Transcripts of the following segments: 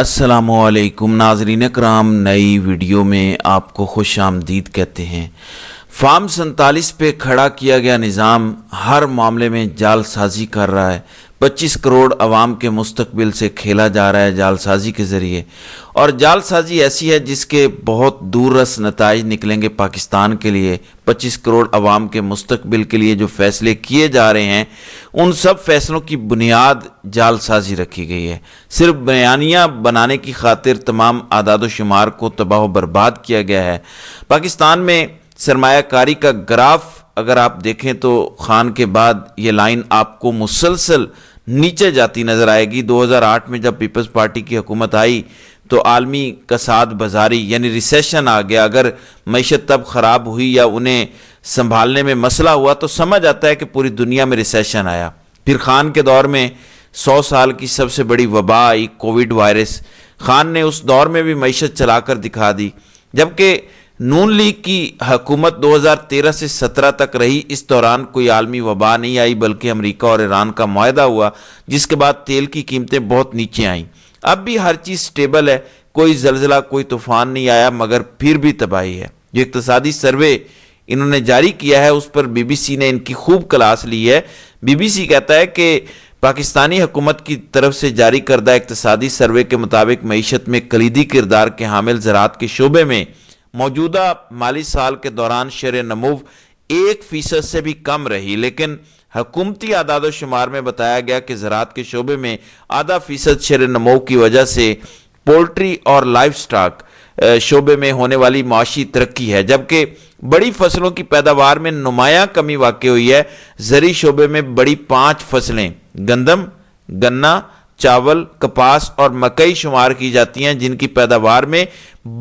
السلام علیکم ناظرین اکرام، نئی ویڈیو میں آپ کو خوش آمدید کہتے ہیں۔ فارم 47 پہ کھڑا کیا گیا نظام ہر معاملے میں جال سازی کر رہا ہے۔ 25 کروڑ عوام کے مستقبل سے کھیلا جا رہا ہے جال سازی کے ذریعے، اور جال سازی ایسی ہے جس کے بہت دور رس نتائج نکلیں گے پاکستان کے لیے۔ 25 کروڑ عوام کے مستقبل کے لیے جو فیصلے کیے جا رہے ہیں، ان سب فیصلوں کی بنیاد جال سازی رکھی گئی ہے۔ صرف بیانیہ بنانے کی خاطر تمام اعداد و شمار کو تباہ و برباد کیا گیا ہے۔ پاکستان میں سرمایہ کاری کا گراف اگر آپ دیکھیں تو خان کے بعد یہ لائن آپ کو مسلسل نیچے جاتی نظر آئے گی۔ 2008 میں جب پیپلز پارٹی کی حکومت آئی تو عالمی کساد بازاری یعنی ریسیشن آ گیا۔ اگر معیشت تب خراب ہوئی یا انہیں سنبھالنے میں مسئلہ ہوا تو سمجھ آتا ہے کہ پوری دنیا میں ریسیشن آیا۔ پھر خان کے دور میں 100 سال کی سب سے بڑی وبا آئی، کووڈ وائرس۔ خان نے اس دور میں بھی معیشت چلا کر دکھا دی۔ جبکہ نون لیگ کی حکومت 2013 سے 17 تک رہی، اس دوران کوئی عالمی وبا نہیں آئی، بلکہ امریکہ اور ایران کا معاہدہ ہوا، جس کے بعد تیل کی قیمتیں بہت نیچے آئیں۔ اب بھی ہر چیز سٹیبل ہے، کوئی زلزلہ کوئی طوفان نہیں آیا، مگر پھر بھی تباہی ہے۔ جو اقتصادی سروے انہوں نے جاری کیا ہے اس پر بی بی سی نے ان کی خوب کلاس لی ہے۔ بی بی سی کہتا ہے کہ پاکستانی حکومت کی طرف سے جاری کردہ اقتصادی سروے کے مطابق معیشت میں کلیدی کردار کے حامل زراعت کے شعبے میں موجودہ مالی سال کے دوران شرح نمو 1% سے بھی کم رہی، لیکن حکومتی اعداد و شمار میں بتایا گیا کہ زراعت کے شعبے میں ½ شرح نمو کی وجہ سے پولٹری اور لائف سٹاک شعبے میں ہونے والی معاشی ترقی ہے، جبکہ بڑی فصلوں کی پیداوار میں نمایاں کمی واقع ہوئی ہے۔ زرعی شعبے میں بڑی 5 فصلیں گندم، گنا، چاول، کپاس اور مکئی شمار کی جاتی ہیں، جن کی پیداوار میں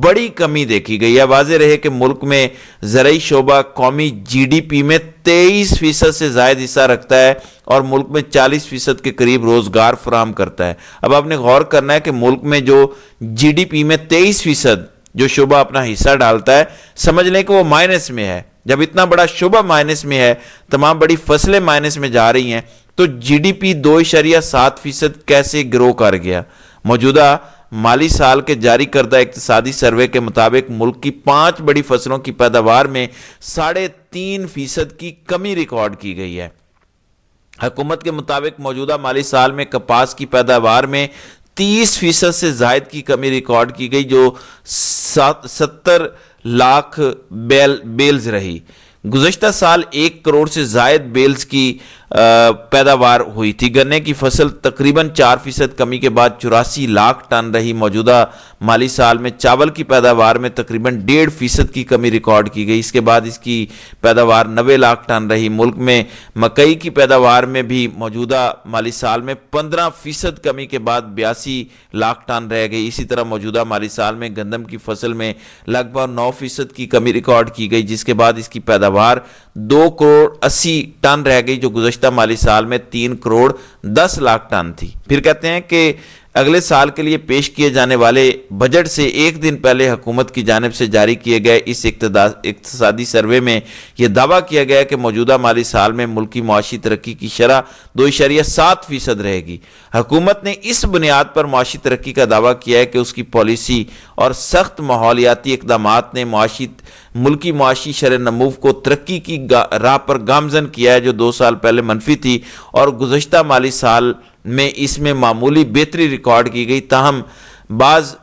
بڑی کمی دیکھی گئی ہے۔ واضح رہے کہ ملک میں زرعی شعبہ قومی جی ڈی پی میں 23% سے زائد حصہ رکھتا ہے اور ملک میں 40% کے قریب روزگار فراہم کرتا ہے۔ اب آپ نے غور کرنا ہے کہ ملک میں جو جی ڈی پی میں 23% جو شعبہ اپنا حصہ ڈالتا ہے، سمجھ لیں کہ وہ مائنس میں ہے۔ جب اتنا بڑا شعبہ مائنس میں ہے، تمام بڑی فصلیں مائنس میں جا رہی ہیں، تو جی ڈی پی 2.7% کیسے گرو کر گیا؟ موجودہ مالی سال کے جاری کردہ اقتصادی سروے کے مطابق ملک کی 5 بڑی فصلوں کی پیداوار میں 3.5% کی کمی ریکارڈ کی گئی ہے۔ حکومت کے مطابق موجودہ مالی سال میں کپاس کی پیداوار میں 30% سے زائد کی کمی ریکارڈ کی گئی، جو 70 لاکھ بیلز رہی۔ گزشتہ سال 1 کروڑ سے زائد بیلز کی پیداوار ہوئی تھی۔ گنے کی فصل تقریباً 4% کمی کے بعد 84 لاکھ ٹن رہی۔ موجودہ مالی سال میں چاول کی پیداوار میں تقریباً 1.5% کی کمی ریکارڈ کی گئی، اس کے بعد اس کی پیداوار 90 لاکھ ٹن رہی۔ ملک میں مکئی کی پیداوار میں بھی موجودہ مالی سال میں 15% کمی کے بعد 82 لاکھ ٹن رہ گئی۔ اسی طرح موجودہ مالی سال میں گندم کی فصل میں لگ بھگ 9% کی کمی ریکارڈ کی گئی، جس کے بعد اس کی پیداوار 2 کروڑ 80 ٹن رہ گئی، جو گزشتہ مالی سال میں 3 کروڑ 10 لاکھ ٹن تھی۔ پھر کہتے ہیں کہ اگلے سال کے لیے پیش کیے جانے والے بجٹ سے 1 دن پہلے حکومت کی جانب سے جاری کیے گئے اس اقتصادی سروے میں یہ دعویٰ کیا گیا کہ موجودہ مالی سال میں ملکی معاشی ترقی کی شرح 2.7% رہے گی۔ حکومت نے اس بنیاد پر معاشی ترقی کا دعویٰ کیا ہے کہ اس کی پالیسی اور سخت ماحولیاتی اقدامات نے ملکی معاشی شرح نمو کو ترقی کی راہ پر گامزن کیا ہے، جو 2 سال پہلے منفی تھی، اور گزشتہ مالی سال میں اس میں معمولی بہتری ریکارڈ کی گئی۔ تاہم بعض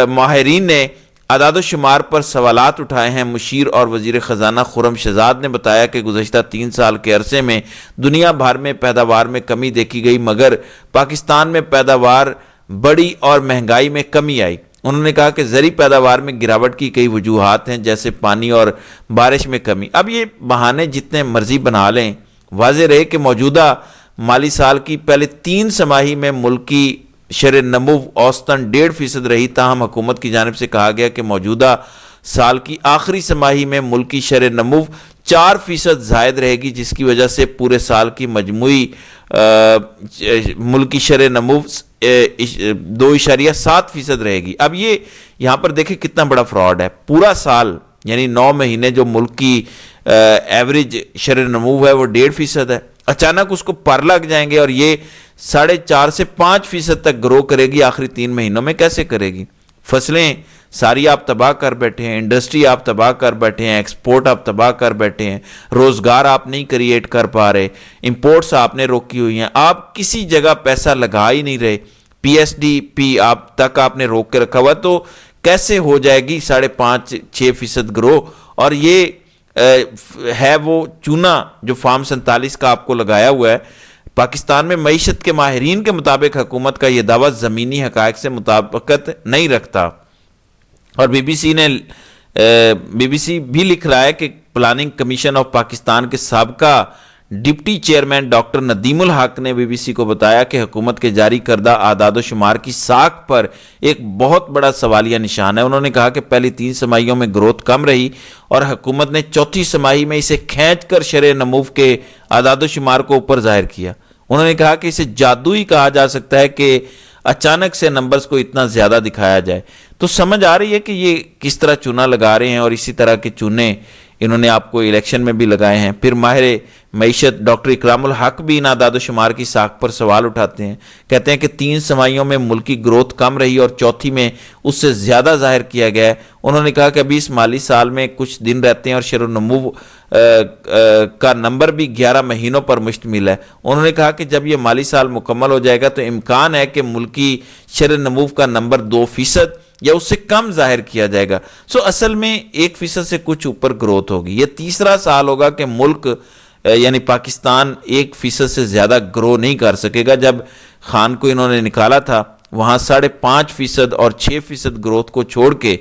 ماہرین نے اعداد و شمار پر سوالات اٹھائے ہیں۔ مشیر اور وزیر خزانہ خرم شہزاد نے بتایا کہ گزشتہ 3 سال کے عرصے میں دنیا بھر میں پیداوار میں کمی دیکھی گئی، مگر پاکستان میں پیداوار بڑی اور مہنگائی میں کمی آئی۔ انہوں نے کہا کہ زرعی پیداوار میں گراوٹ کی کئی وجوہات ہیں، جیسے پانی اور بارش میں کمی۔ اب یہ بہانے جتنے مرضی بنا لیں، واضح رہے کہ موجودہ مالی سال کی پہلے 3 سماہی میں ملکی شرح نمو اوسطاً 1.5% رہی، تاہم حکومت کی جانب سے کہا گیا کہ موجودہ سال کی آخری سماہی میں ملکی شرح نمو 4% زائد رہے گی، جس کی وجہ سے پورے سال کی مجموعی ملکی شرح نمو 2.7% رہے گی۔ اب یہ یہاں پر دیکھیں کتنا بڑا فراڈ ہے۔ پورا سال یعنی 9 مہینے جو ملک کی ایوریج شرح نمو ہے وہ 1.5% ہے، اچانک اس کو پر لگ جائیں گے اور یہ 4.5 سے 5% تک گرو کرے گی آخری 3 مہینوں میں، کیسے کرے گی؟ فصلیں ساری آپ تباہ کر بیٹھے ہیں، انڈسٹری آپ تباہ کر بیٹھے ہیں، ایکسپورٹ آپ تباہ کر بیٹھے ہیں، روزگار آپ نہیں کریٹ کر پا رہے، امپورٹس آپ نے روکی ہوئی ہیں، آپ کسی جگہ پیسہ لگا ہی نہیں رہے، پی ایس ڈی پی آپ نے روک کے رکھا ہوا، تو کیسے ہو جائے گی 5.5-6% گرو؟ اور یہ ہے وہ چونا جو فارم 47 کا آپ کو لگایا ہوا ہے۔ پاکستان میں معیشت کے ماہرین کے مطابق حکومت کا یہ دعویٰ زمینی حقائق سے مطابقت نہیں رکھتا، اور بی بی سی بھی لکھ رہا ہے کہ پلاننگ کمیشن آف پاکستان کے سابقہ ڈپٹی چیئرمین ڈاکٹر ندیم الحق نے بی بی سی کو بتایا کہ حکومت کے جاری کردہ اعداد و شمار کی ساکھ پر ایک بہت بڑا سوالیہ نشان ہے۔ انہوں نے کہا کہ پہلی 3 سماہیوں میں گروتھ کم رہی اور حکومت نے چوتھی سماہی میں اسے کھینچ کر شرح نمو کے اعداد و شمار کو اوپر ظاہر کیا۔ انہوں نے کہا کہ اسے جادوئی کہا جا سکتا ہے کہ اچانک سے نمبرز کو اتنا زیادہ دکھایا جائے۔ تو سمجھ آ رہی ہے کہ یہ کس طرح چونا لگا رہے ہیں، اور اسی طرح کے چونے انہوں نے آپ کو الیکشن میں بھی لگائے ہیں۔ پھر ماہر معیشت ڈاکٹر اکرام الحق بھی ان اعداد و شمار کی ساکھ پر سوال اٹھاتے ہیں، کہتے ہیں کہ 3 سماہیوں میں ملکی گروتھ کم رہی اور چوتھی میں اس سے زیادہ ظاہر کیا گیا ہے۔ انہوں نے کہا کہ ابھی اس مالی سال میں کچھ دن رہتے ہیں اور شرح نمو کا نمبر بھی 11 مہینوں پر مشتمل ہے۔ انہوں نے کہا کہ جب یہ مالی سال مکمل ہو جائے گا تو امکان ہے کہ ملکی شرح نمو کا نمبر 2% یا اس سے کم ظاہر کیا جائے گا۔ اصل میں 1% سے کچھ اوپر گروتھ ہوگی۔ یہ تیسرا سال ہوگا کہ ملک یعنی پاکستان 1% سے زیادہ گرو نہیں کر سکے گا۔ جب خان کو انہوں نے نکالا تھا وہاں 5.5% اور 6% گروتھ کو چھوڑ کے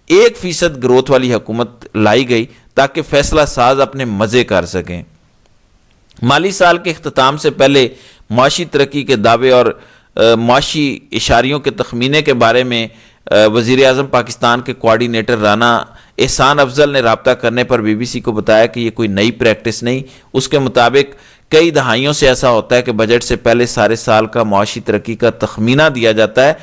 1% گروتھ والی حکومت لائی گئی تاکہ فیصلہ ساز اپنے مزے کر سکیں۔ مالی سال کے اختتام سے پہلے معاشی ترقی کے دعوے اور معاشی اشاریوں کے تخمینے کے بارے میں وزیر اعظم پاکستان کے کوارڈینیٹر رانا احسان افضل نے رابطہ کرنے پر بی بی سی کو بتایا کہ یہ کوئی نئی پریکٹس نہیں۔ اس کے مطابق کئی دہائیوں سے ایسا ہوتا ہے کہ بجٹ سے پہلے سارے سال کا معاشی ترقی کا تخمینہ دیا جاتا ہے۔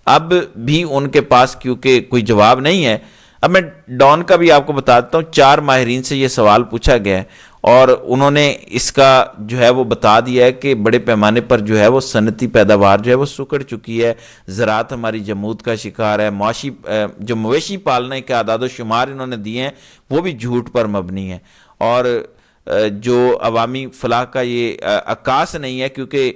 اب بھی ان کے پاس کیونکہ کوئی جواب نہیں ہے۔ اب میں ڈان کا بھی آپ کو بتا دیتا ہوں، 4 ماہرین سے یہ سوال پوچھا گیا ہے اور انہوں نے اس کا جو ہے وہ بتا دیا ہے کہ بڑے پیمانے پر جو ہے وہ صنعتی پیداوار جو ہے وہ سکڑ چکی ہے، زراعت ہماری جمود کا شکار ہے، معاشی جو مویشی پالنے کے اعداد و شمار انہوں نے دیے ہیں وہ بھی جھوٹ پر مبنی ہے، اور جو عوامی فلاح کا یہ عکاس نہیں ہے، کیونکہ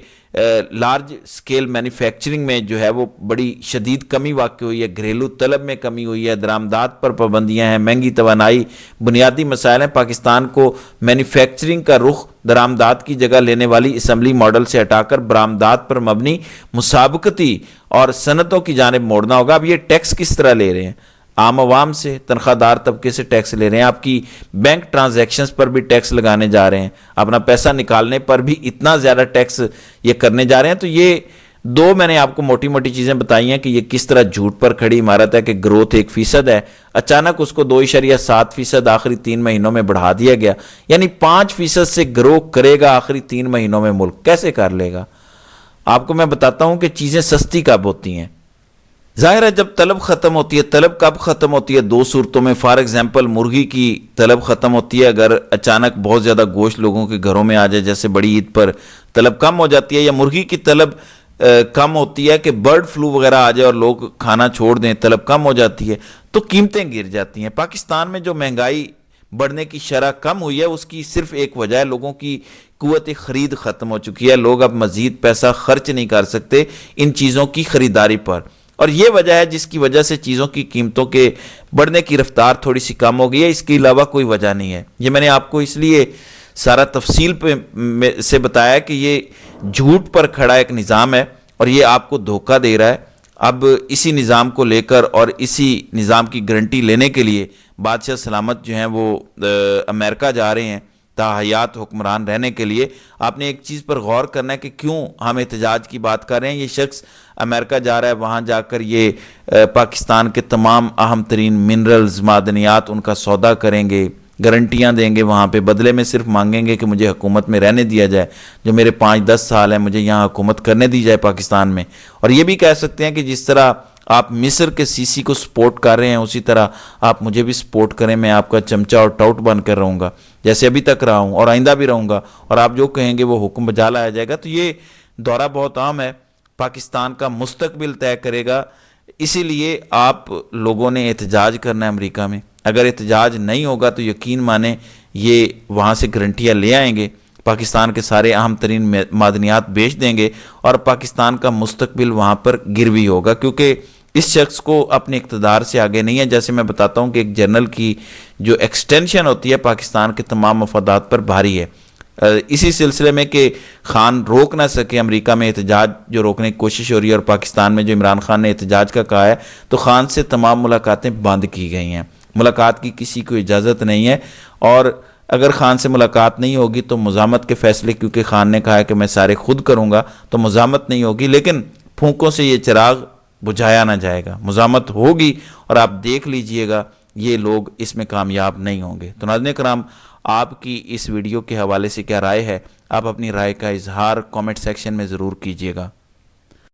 لارج سکیل مینوفیکچرنگ میں جو ہے وہ بڑی شدید کمی واقع ہوئی ہے، گھریلو طلب میں کمی ہوئی ہے، درآمدات پر پابندیاں ہیں، مہنگی توانائی بنیادی مسائل ہیں۔ پاکستان کو مینوفیکچرنگ کا رخ درآمدات کی جگہ لینے والی اسمبلی ماڈل سے ہٹا کر برآمدات پر مبنی مسابقتی اور صنعتوں کی جانب موڑنا ہوگا۔ اب یہ ٹیکس کس طرح لے رہے ہیں؟ عام عوام سے، تنخواہ دار طبقے سے ٹیکس لے رہے ہیں، آپ کی بینک ٹرانزیکشنز پر بھی ٹیکس لگانے جا رہے ہیں، اپنا پیسہ نکالنے پر بھی اتنا زیادہ ٹیکس یہ کرنے جا رہے ہیں۔ تو یہ 2 میں نے آپ کو موٹی موٹی چیزیں بتائی ہیں کہ یہ کس طرح جھوٹ پر کھڑی عمارت ہے کہ گروتھ 1% ہے، اچانک اس کو 2.7% آخری 3 مہینوں میں بڑھا دیا گیا، یعنی 5% سے گرو کرے گا آخری 3 مہینوں میں ملک، کیسے کر لے گا؟ آپ کو میں بتاتا ہوں کہ چیزیں سستی کب ہوتی ہیں۔ ظاہر ہے جب طلب ختم ہوتی ہے، طلب کب ختم ہوتی ہے؟ 2 صورتوں میں۔ فار ایگزامپل مرغی کی طلب ختم ہوتی ہے اگر اچانک بہت زیادہ گوشت لوگوں کے گھروں میں آ جائے، جیسے بڑی عید پر طلب کم ہو جاتی ہے، یا مرغی کی طلب کم ہوتی ہے کہ برڈ فلو وغیرہ آ جائے اور لوگ کھانا چھوڑ دیں، طلب کم ہو جاتی ہے تو قیمتیں گر جاتی ہیں۔ پاکستان میں جو مہنگائی بڑھنے کی شرح کم ہوئی ہے اس کی صرف ایک وجہ ہے، لوگوں کی قوت خرید ختم ہو چکی ہے، لوگ اب مزید پیسہ خرچ نہیں کر سکتے ان چیزوں کی خریداری پر، اور یہ وجہ ہے جس کی وجہ سے چیزوں کی قیمتوں کے بڑھنے کی رفتار تھوڑی سی کم ہو گئی ہے، اس کے علاوہ کوئی وجہ نہیں ہے۔ یہ میں نے آپ کو اس لیے سارا تفصیل سے بتایا کہ یہ جھوٹ پر کھڑا ایک نظام ہے اور یہ آپ کو دھوکہ دے رہا ہے۔ اب اسی نظام کو لے کر اور اسی نظام کی گارنٹی لینے کے لیے بادشاہ سلامت جو ہیں وہ امریکہ جا رہے ہیں تاحیات حکمران رہنے کے لیے۔ آپ نے ایک چیز پر غور کرنا ہے کہ کیوں ہم احتجاج کی بات کر رہے ہیں۔ یہ شخص امریکہ جا رہا ہے، وہاں جا کر یہ پاکستان کے تمام اہم ترین منرلز، معدنیات ان کا سودا کریں گے، گارنٹیاں دیں گے، وہاں پہ بدلے میں صرف مانگیں گے کہ مجھے حکومت میں رہنے دیا جائے، جو میرے 5-10 سال ہیں مجھے یہاں حکومت کرنے دی جائے پاکستان میں۔ اور یہ بھی کہہ سکتے ہیں کہ جس طرح آپ مصر کے سی سی کو سپورٹ کر رہے ہیں اسی طرح آپ مجھے بھی سپورٹ کریں، میں آپ کا چمچہ اور ٹاؤٹ بن کر رہوں گا۔ جیسے ابھی تک رہا ہوں اور آئندہ بھی رہوں گا، اور آپ جو کہیں گے وہ حکم بجا لایا جائے گا۔ تو یہ دورہ بہت عام ہے، پاکستان کا مستقبل طے کرے گا۔ اسی لیے آپ لوگوں نے احتجاج کرنا ہے امریکہ میں۔ اگر احتجاج نہیں ہوگا تو یقین مانیں یہ وہاں سے گرنٹیاں لے آئیں گے، پاکستان کے سارے اہم ترین معدنیات بیچ دیں گے، اور پاکستان کا مستقبل وہاں پر گروی ہوگا، کیونکہ اس شخص کو اپنے اقتدار سے آگے نہیں ہے۔ جیسے میں بتاتا ہوں کہ ایک جنرل کی جو ایکسٹینشن ہوتی ہے پاکستان کے تمام مفادات پر بھاری ہے۔ اسی سلسلے میں کہ خان روک نہ سکے امریکہ میں احتجاج جو روکنے کی کوشش ہو رہی ہے، اور پاکستان میں جو عمران خان نے احتجاج کا کہا ہے، تو خان سے تمام ملاقاتیں بند کی گئی ہیں۔ ملاقات کی کسی کو اجازت نہیں ہے، اور اگر خان سے ملاقات نہیں ہوگی تو مزاحمت کے فیصلے، کیونکہ خان نے کہا ہے کہ میں سارے خود کروں گا، تو مزاحمت نہیں ہوگی، لیکن پھونکوں سے یہ چراغ بجھایا نہ جائے گا، مزاحمت ہوگی، اور آپ دیکھ لیجئے گا یہ لوگ اس میں کامیاب نہیں ہوں گے۔ تو ناظرین کرام، آپ کی اس ویڈیو کے حوالے سے کیا رائے ہے؟ آپ اپنی رائے کا اظہار کامنٹ سیکشن میں ضرور کیجئے گا۔